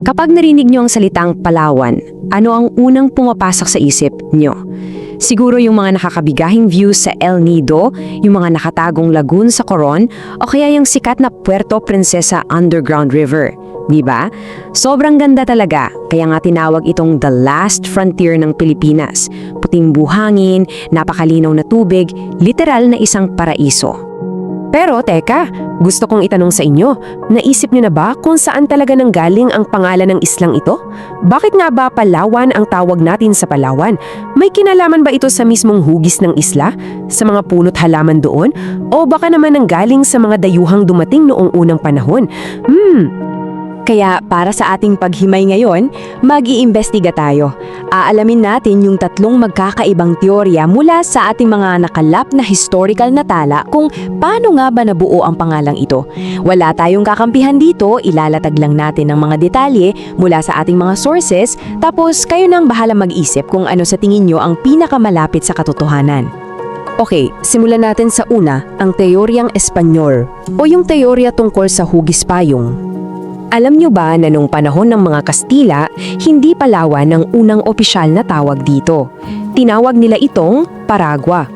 Kapag narinig niyo ang salitang Palawan, ano ang unang pumapasok sa isip niyo? Siguro yung mga nakakabigahing views sa El Nido, yung mga nakatagong lagoon sa Coron, o kaya yung sikat na Puerto Princesa Underground River. Di ba? Sobrang ganda talaga, kaya nga tinawag itong the last frontier ng Pilipinas. Puting buhangin, napakalinaw na tubig, literal na isang paraiso. Pero teka, gusto kong itanong sa inyo, naisip niyo na ba kung saan talaga nanggaling ang pangalan ng islang ito? Bakit nga ba Palawan ang tawag natin sa Palawan? May kinalaman ba ito sa mismong hugis ng isla? Sa mga punot halaman doon? O baka naman nanggaling sa mga dayuhang dumating noong unang panahon? Kaya para sa ating paghimay ngayon, mag-iimbestiga tayo. Aalamin natin yung tatlong magkakaibang teorya mula sa ating mga nakalap na historical na tala kung paano nga ba nabuo ang pangalang ito. Wala tayong kakampihan dito, ilalatag lang natin ang mga detalye mula sa ating mga sources, tapos kayo nang bahala mag-isip kung ano sa tingin nyo ang pinakamalapit sa katotohanan. Okay, simulan natin sa una, ang teoryang Espanyol o yung teorya tungkol sa hugis payong. Alam nyo ba na nung panahon ng mga Kastila, hindi Palawan ang unang opisyal na tawag dito? Tinawag nila itong Paragua.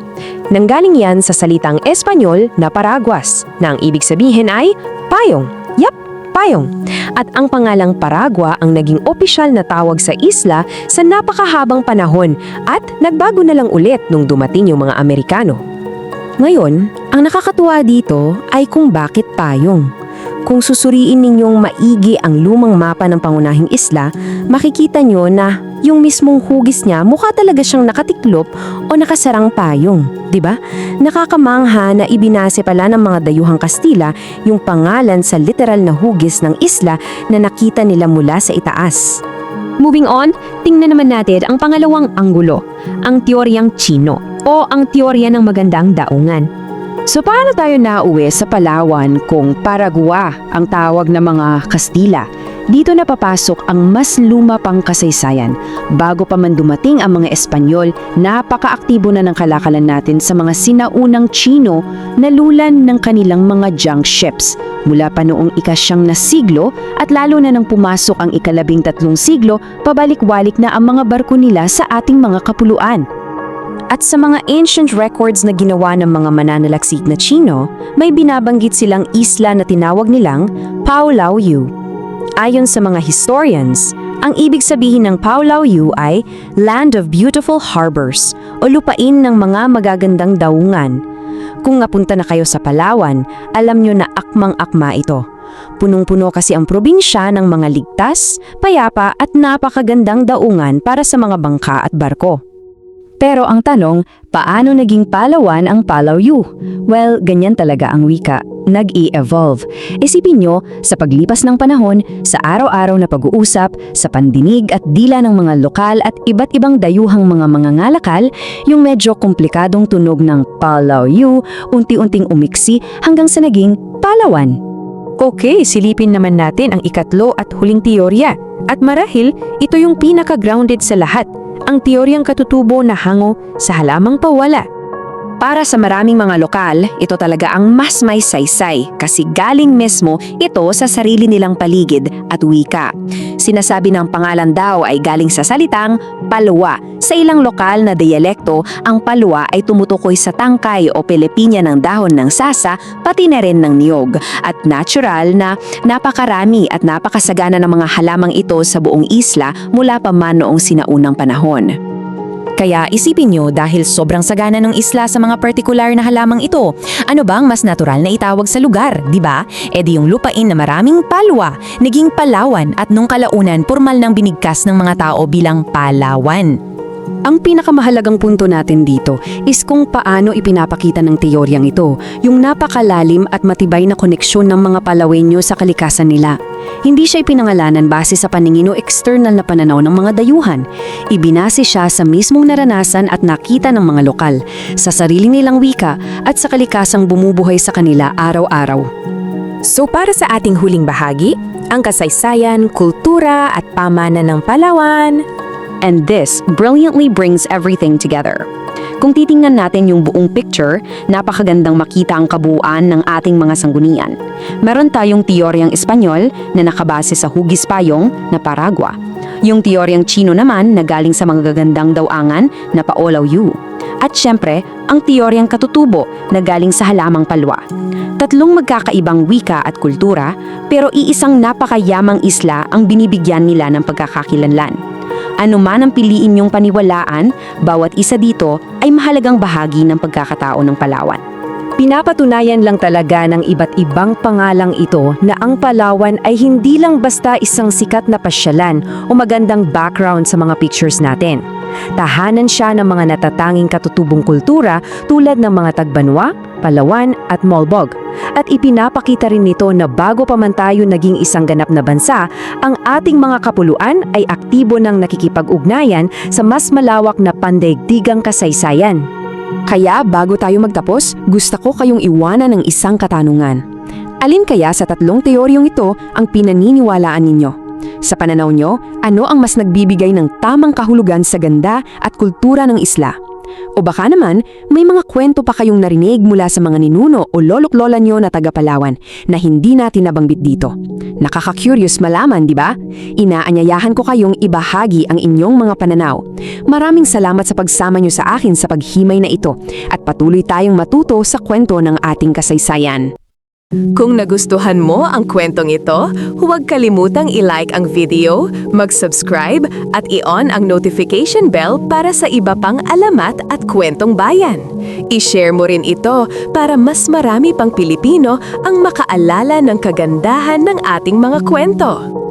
Nanggaling yan sa salitang Espanyol na Paraguas, na ang ibig sabihin ay payong. Yap, payong. At ang pangalang Paragua ang naging opisyal na tawag sa isla sa napakahabang panahon at nagbago na lang ulit nung dumating yung mga Amerikano. Ngayon, ang nakakatuwa dito ay kung bakit payong. Kung susuriin ninyong maigi ang lumang mapa ng pangunahing isla, makikita nyo na yung mismong hugis niya mukha talaga siyang nakatiklop o nakasarang payong, di ba? Nakakamangha na ibinase pala ng mga dayuhang Kastila yung pangalan sa literal na hugis ng isla na nakita nila mula sa itaas. Moving on, tingnan naman natin ang pangalawang anggulo, ang teoryang Chino o ang teorya ng magandang daungan. So paano tayo nauwi sa Palawan kung Paragua ang tawag ng mga Kastila? Dito na papasok ang mas luma pang kasaysayan. Bago pa man dumating ang mga Espanyol, napakaaktibo na ng kalakalan natin sa mga sinaunang Chino na lulan ng kanilang mga junk ships. Mula pa noong ika-9 na siglo at lalo na nang pumasok ang ika-13 siglo, pabalik-walik na ang mga barko nila sa ating mga kapuluan. At sa mga ancient records na ginawa ng mga mananalaksik na Chino, may binabanggit silang isla na tinawag nilang Paolao-yu. Ayon sa mga historians, ang ibig sabihin ng Paolao-yu ay Land of Beautiful Harbors o lupain ng mga magagandang daungan. Kung napunta na kayo sa Palawan, alam nyo na akmang-akma ito. Punong-puno kasi ang probinsya ng mga ligtas, payapa at napakagandang daungan para sa mga bangka at barko. Pero ang tanong, paano naging Palawan ang Palau-yu? Well, ganyan talaga ang wika. Nag-i-evolve. Isipin nyo, sa paglipas ng panahon, sa araw-araw na pag-uusap, sa pandinig at dila ng mga lokal at iba't ibang dayuhang mga mangangalakal, yung medyo komplikadong tunog ng Palau-yu, unti-unting umiksi hanggang sa naging Palawan. Okay, silipin naman natin ang ikatlo at huling teorya. At marahil, ito yung pinaka-grounded sa lahat. Ang teoryang katutubo na hango sa halamang pawala. Para sa maraming mga lokal, ito talaga ang mas may saysay kasi galing mismo ito sa sarili nilang paligid at wika. Sinasabi ng pangalan daw ay galing sa salitang Palwa. Sa ilang lokal na diyalekto, ang Palwa ay tumutukoy sa tangkay o pelepinya ng dahon ng sasa pati na rin ng niyog at natural na napakarami at napakasagana ng mga halamang ito sa buong isla mula pa man noong sinaunang panahon. Kaya isipin nyo dahil sobrang sagana ng isla sa mga partikular na halamang ito, ano bang mas natural na itawag sa lugar, di ba? E di yung lupain na maraming palwa, naging Palawan at nung kalaunan pormal nang binigkas ng mga tao bilang Palawan. Ang pinakamahalagang punto natin dito is kung paano ipinapakita ng teoryang ito yung napakalalim at matibay na koneksyon ng mga Palawenyo sa kalikasan nila. Hindi siya ipinangalanan base sa paningin o external na pananaw ng mga dayuhan. Ibinase siya sa mismong naranasan at nakita ng mga lokal, sa sarili nilang wika at sa kalikasang bumubuhay sa kanila araw-araw. So para sa ating huling bahagi, ang kasaysayan, kultura at pamanan ng Palawan. And this brilliantly brings everything together. Kung titingnan natin yung buong picture, napakagandang makita ang kabuuan ng ating mga sanggunian. Meron tayong teoryang Espanyol na nakabase sa hugis payong na Paragua. Yung teoryang Chino naman na galing sa mga gagandang dawangan na Paolaw Yu. At syempre, ang teoryang Katutubo na galing sa halamang palwa. Tatlong magkakaibang wika at kultura, pero iisang napakayamang isla ang binibigyan nila ng pagkakakilanlan. Ano man ang piliin niyong paniwalaan, bawat isa dito ay mahalagang bahagi ng pagkakatao ng Palawan. Pinapatunayan lang talaga ng iba't ibang pangalang ito na ang Palawan ay hindi lang basta isang sikat na pasyalan o magandang background sa mga pictures natin. Tahanan siya ng mga natatanging katutubong kultura tulad ng mga Tagbanwa, Palawan at Molbog. At ipinapakita rin nito na bago pa man tayo naging isang ganap na bansa, ang ating mga kapuluan ay aktibo ng nakikipag-ugnayan sa mas malawak na pandaigdigang kasaysayan. Kaya bago tayo magtapos, gusto ko kayong iwanan ng isang katanungan. Alin kaya sa tatlong teoryong ito ang pinaniniwalaan ninyo? Sa pananaw nyo, ano ang mas nagbibigay ng tamang kahulugan sa ganda at kultura ng isla? O baka naman, may mga kwento pa kayong narinig mula sa mga ninuno o lolo't-lola nyo na taga-Palawan na hindi natin nabanggit dito. Nakaka-curious malaman, di ba? Inaanyayahan ko kayong ibahagi ang inyong mga pananaw. Maraming salamat sa pagsama nyo sa akin sa paghimay na ito at patuloy tayong matuto sa kwento ng ating kasaysayan. Kung nagustuhan mo ang kwentong ito, huwag kalimutang i-like ang video, mag-subscribe at i-on ang notification bell para sa iba pang alamat at kwentong bayan. I-share mo rin ito para mas marami pang Pilipino ang makaalala ng kagandahan ng ating mga kwento.